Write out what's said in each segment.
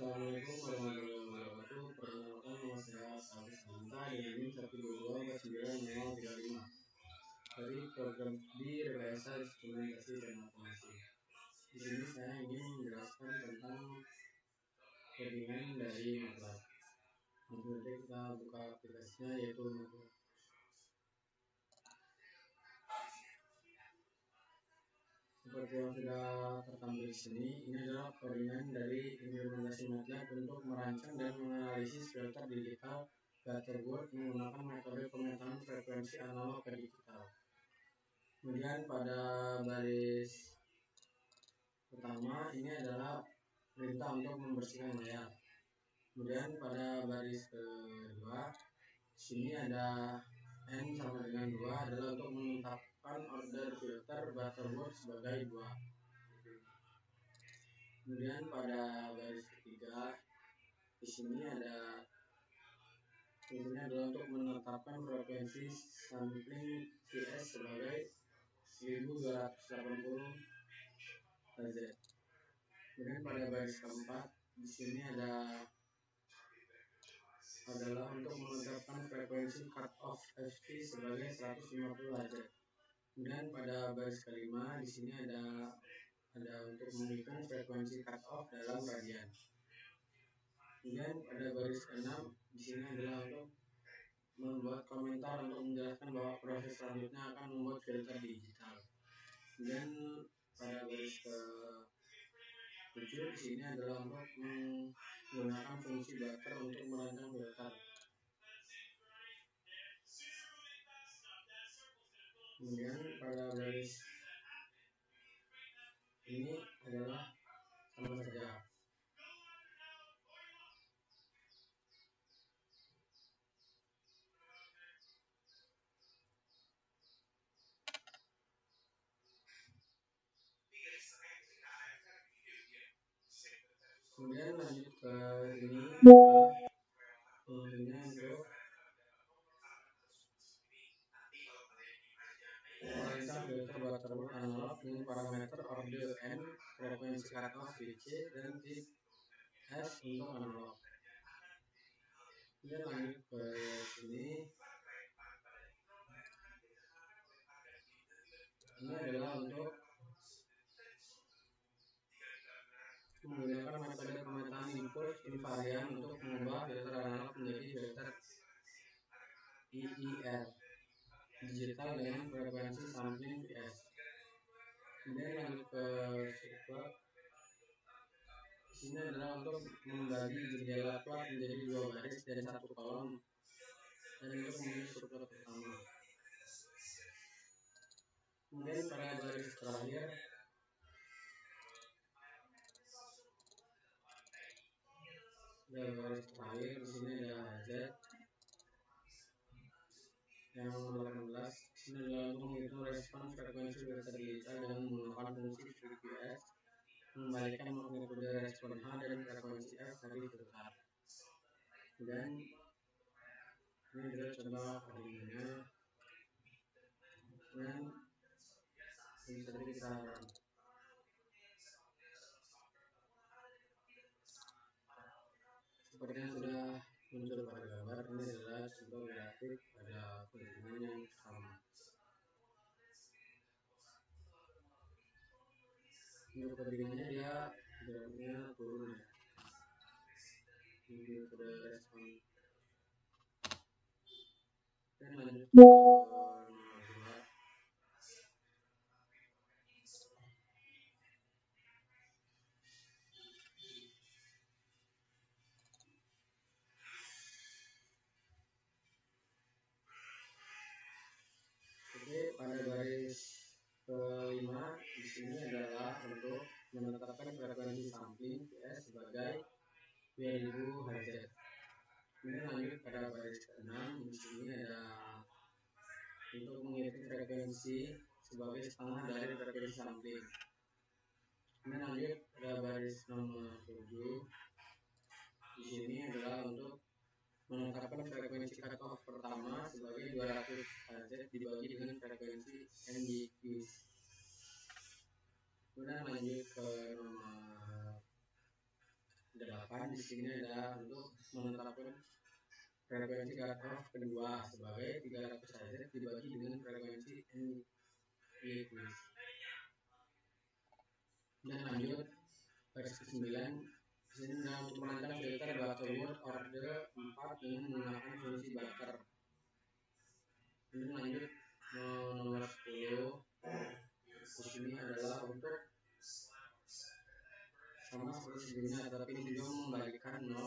Assalamualaikum warahmatullahi wabarakatuh. Perkenalkan nama saya Alif Santa dengan NIM 122490035 dari program di Rekayasa Instrumentasi dan Otomasi. Di sini saya ingin menjelaskan tentang codingan dari MATLAB. Langsung saja kita buka aplikasinya, yaitu MATLAB. Seperti yang sudah tertampil di sini, ini adalah codingan dari implementasi MATLAB untuk merancang dan menganalisis filter digital Butterworth menggunakan metode pemetaan frekuensi analog ke digital. Kemudian pada baris pertama ini adalah perintah untuk membersihkan layar. Kemudian pada baris kedua, sini ada N sama dengan 2 adalah untuk menetapkan order filter Butterworth sebagai 2. Kemudian pada baris ketiga, di sini ada ini adalah untuk menetapkan frekuensi sampling Cs sebagai 1280 Hz. Kemudian pada baris keempat, di sini adalah untuk menetapkan frekuensi cut off FT sebagai 150 Hz. Kemudian pada baris kelima, di sini ada untuk menghitung frekuensi cut off dalam radian. Kemudian pada baris keenam, di sini adalah untuk membuat komentar untuk menjelaskan bahwa proses selanjutnya akan membuat filter digital. Kemudian pada baris ke-7 di sini adalah untuk menggunakan fungsi butter untuk merancang filter. Kemudian pada baris ini adalah sama saja. Kemudian lanjut ke ini fungsinya untuk merancang filter Butterworth analog dengan parameter order N, frekuensi cutoff VC, dan tip S untuk analog. Kemudian lanjut ke sini. Ini adalah untuk menggunakan metode pemetaan input invarian untuk mengubah filter analog menjadi filter IIR digital dengan frekuensi sampling Vs. Kemudian lanjut ke subplot. Ini adalah untuk membagi jendela plot menjadi 2 baris dan 1 kolom dan untuk memilih subplot pertama. Kemudian pada baris terakhir di sini ada HZ yang nomor 18. Ini adalah untuk menghitung respon frekuensi filter digital dengan menggunakan fungsi VQS, mengembalikan magnitude respon H dan frekuensi F dari filter. Dan ini adalah contoh codingannya. Dan ini tadi kita seperti yang sudah muncul pada gambar, ini adalah contoh grafik pada codingan yang sama. Untuk codingannya dia grafiknya turun ya. Ini pada respon. Dan lanjut ke pada baris kelima di sini adalah untuk menetapkan frekuensi sampling Vs sebagai 2000 Hz. Kemudian lanjut pada baris ke-6, di sini ada untuk menghitung frekuensi sebagai setengah dari frekuensi sampling. Kemudian lanjut pada baris nomor 7, di sini adalah untuk menetapkan frekuensi cutoff pertama sebagai 200 Hz dibagi dengan frekuensi NGQ. Kemudian lanjut ke nomor 8. Di sini ada untuk menetapkan frekuensi cutoff kedua sebagai 300 Hz dibagi dengan frekuensi Nyquist. Dan lanjut baris ke-9. Di sini untuk merancang filter Butterworth order 4 dengan menggunakan fungsi Butter. Kemudian lanjut nomor 10. Di sini adalah untuk sama seperti sebelumnya, tapi ini juga membalikan 0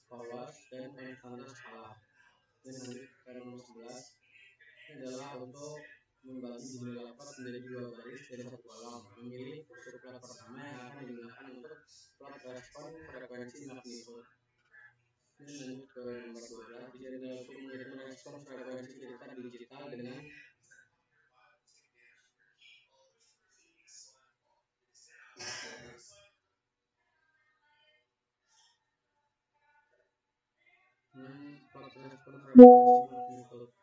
polos dan konstanta skala. Dan lanjut ke nomor 11. Ini adalah untuk membagi jumlah plot menjadi 2 baris dan 1 kolom. Memilih subplot pertama yang akan digunakan untuk plot respon frekuensi magnitudo. Dan lanjut ke nomor 12. Di sini adalah untuk mengirim respon frekuensi filter digital dengan plot respon frekuensi magnitudo.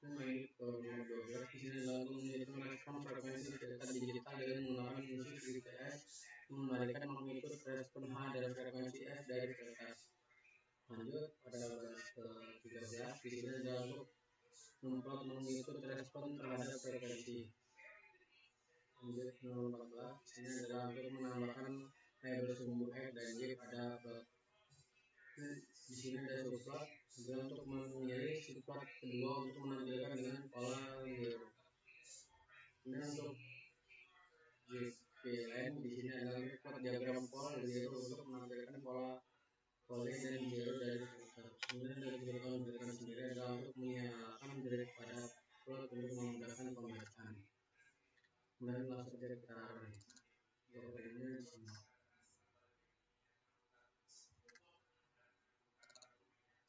Dan lanjut ke nomor 12. Di sini adalah untuk mengirim respon frekuensi filter digital dengan menggunakan fungsi VTS mengembalikan magnitudo respon H dan frekuensi F dari filter. Lanjut pada baris ke-13. Di sini adalah untuk memplot magnitudo respon terhadap frekuensi. Lanjut nomor 14. Di sini adalah untuk menambahkan label sumbu F dan Y pada plot. Di sini ada subplot adalah untuk memilih subplot kedua untuk menampilkan dengan pola zero. Kemudian untuk JPLN di sini adalah plot diagram pol zero untuk menampilkan pola pole dan zero dari filter. Kemudian dari gerakan sendiri adalah untuk menyalakan grid pada plot untuk memudahkan pembacaan. Kemudian langsung saja kita run. Jawabannya di sini.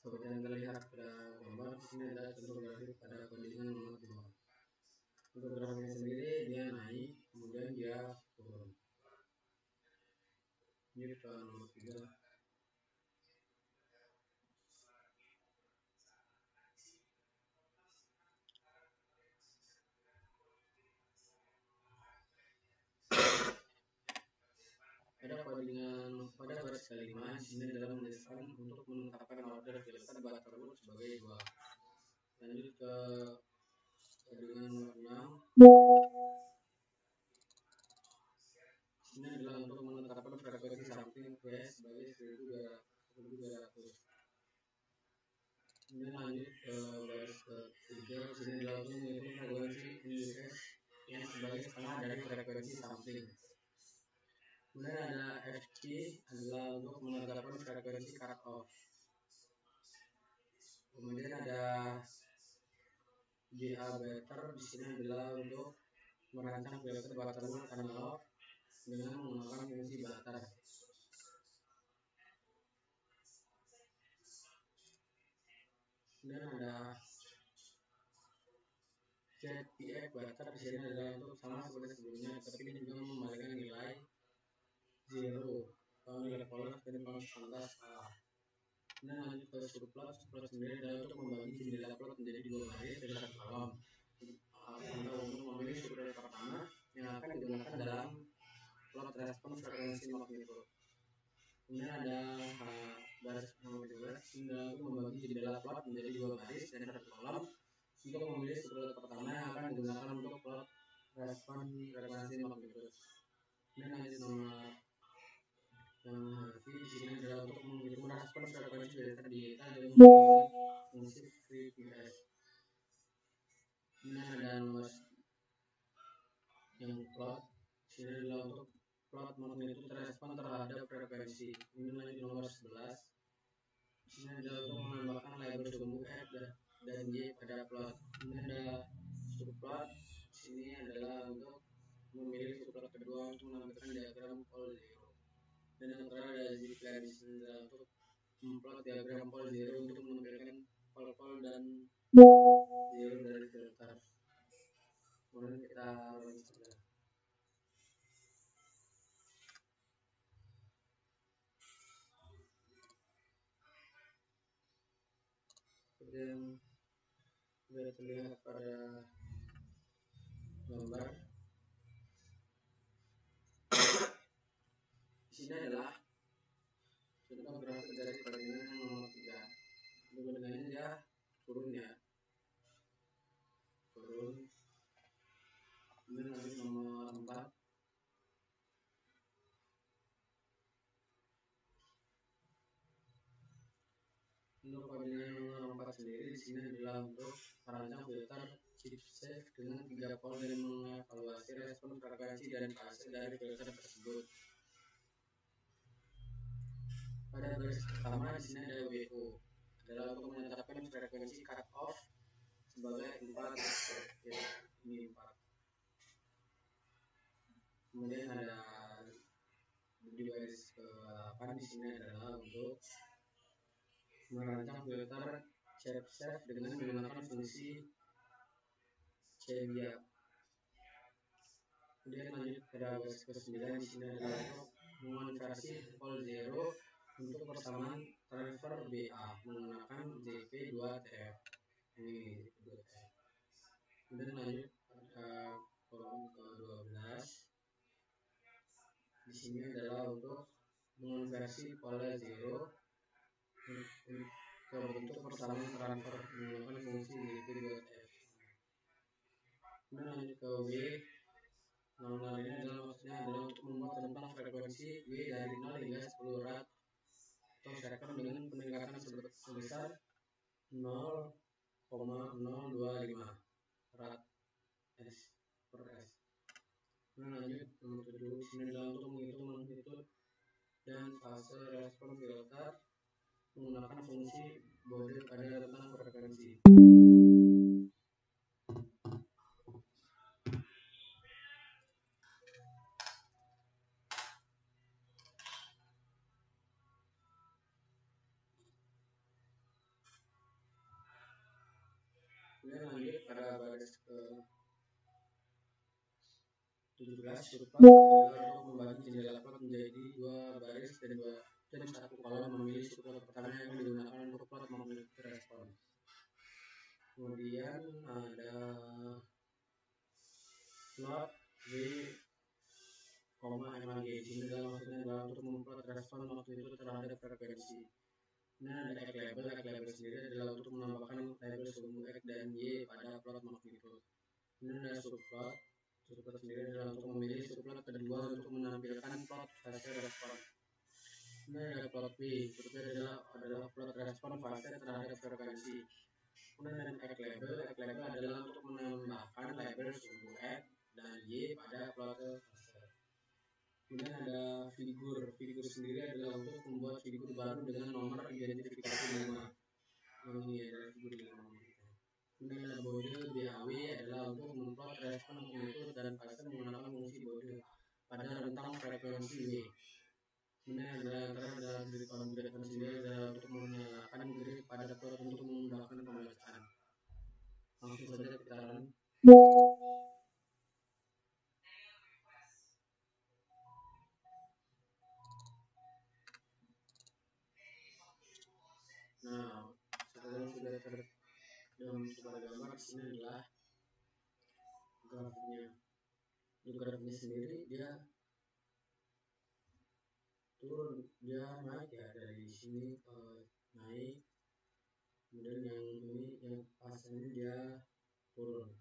Seperti yang terlihat pada gambar, ini adalah contoh grafik pada kondisi nomor 2. Untuk grafiknya sendiri dia naik, kemudian dia turun. Ini ke nomor 3. Pada baris ke-5, ini adalah menjelaskan untuk menetapkan order filter Butterworth sebagai 2. Lanjut ke dengan nomor 6. Ini adalah untuk menetapkan frekuensi sampling PS sebagai 1200. Kemudian lanjut ke baris ke-3. Di sini adalah untuk menghitung frekuensi NUS yang sebagai setengah dari frekuensi sampling. Kemudian ada FC adalah untuk menetapkan frekuensi cutoff. Kemudian ada GA Better di sini adalah untuk merancang filter Butterworth analog dengan menggunakan fungsi Butter. Kemudian ada ZPF Butter di sini adalah untuk sama seperti sebelumnya, tapi ini juga mengembalikan nilai zero, nilai polos dan konstanta skala. Kemudian lanjut ke subplot. Subplot sendiri adalah untuk membagi jendela plot menjadi 2 baris dan 1 kolom. Untuk memilih subplot pertama yang akan digunakan dalam plot respon frekuensi magnitudo. Kemudian ada baris nomor 12 untuk membagi jendela plot menjadi 2 baris dan 1 kolom untuk memilih subplot pertama yang akan digunakan untuk plot respon frekuensi magnitudo. Kemudian lanjut nomor yang di sini adalah untuk menghitung respon frekuensi filter digital dengan menggunakan fungsi VPS. Ini ada nomor yang plot. Sini adalah untuk plot magnitudo respon terhadap frekuensi. Ini lanjut nomor 11. Ini adalah untuk menambahkan label sumbu F dan Y pada plot. Ini ada subplot. Sini adalah untuk memilih subplot kedua untuk menampilkan diagram pol zero. Dan yang terakhir ada ZPLN di sini adalah untuk memplot diagram pol zero untuk menampilkan pol dan zero dari filter. Kemudian kita run saja. Seperti yang sudah terlihat pada gambar, di sini adalah Untuk koordinat nomor 4 sendiri di sini adalah untuk merancang filter chipset dengan 3 pol dan mengevaluasi respon frekuensi dan fase dari filter tersebut. Pada baris pertama di sini ada WO, adalah untuk menetapkan frekuensi cut off sebagai 4, ya, ini 4. Kemudian ada di baris ke-8 di sini adalah untuk merancang filter chipset dengan menggunakan fungsi Chebiak. Kemudian lanjut pada baris ke-9 di sini adalah untuk mengonversi pol 0 untuk persamaan transfer BA menggunakan JP2TF. Ini JP2TF. Kemudian lanjut pada kolom ke-12. Di sini adalah untuk mengonversi pol 0 ke bentuk persamaan transfer menggunakan fungsi JP2TF. Kemudian lanjut ke W. Nah, ini adalah maksudnya adalah untuk membuat tentang frekuensi W dari 0 hingga 10 rad atau second dengan peningkatan sebesar 0,025 rad S per S. Nah, lanjut nomor 7 ini adalah untuk menghitung magnitude dan fase respon filter menggunakan fungsi Bode pada rentang frekuensi. Kemudian lanjut pada baris ke-17, surplot adalah untuk membagi jendela plot menjadi 2 baris dan 1 kolom, memilih surplot pertama yang digunakan untuk plot magnitude respon. Kemudian ada plot W, MAG. Ini adalah maksudnya adalah untuk memplot respon magnitude terhadap frekuensi. Nah, ada X label sendiri adalah untuk menambahkan label sumbu X dan Y pada plot magnitude. Ini ada subplot sendiri adalah untuk memilih subplot kedua untuk menampilkan plot fase respon. Ini ada plot B adalah plot respon fase terhadap frekuensi. Kemudian X label adalah untuk menambahkan label sumbu X dan Y pada plot fase. Kemudian ada figur sendiri adalah untuk membuat figur baru dengan nomor identifikasi 5. Ini adalah figur 5. Kemudian ada Bode BAW adalah untuk memplot respon magnitude dan fase menggunakan fungsi Bode pada rentang frekuensi W. Kemudian ada grid konverter sendiri adalah untuk menyalakan grid pada plot untuk memudahkan pembacaan. Langsung saja kita run. Nah, sekarang sudah dalam sebuah gambar di sini adalah grafiknya. Untuk grafiknya sendiri dia turun, dia naik ya dari sini naik. Kemudian yang ini yang pas ini dia turun.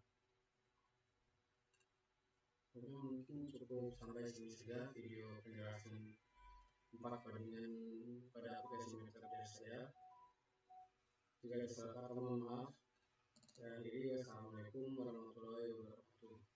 Oke, mungkin cukup sampai sini saja video penjelasan 4 bandingan pada aplikasi Meter dari saya. Jika ada salah kata mohon maaf. Saya akhiri, wassalamualaikum warahmatullahi wabarakatuh.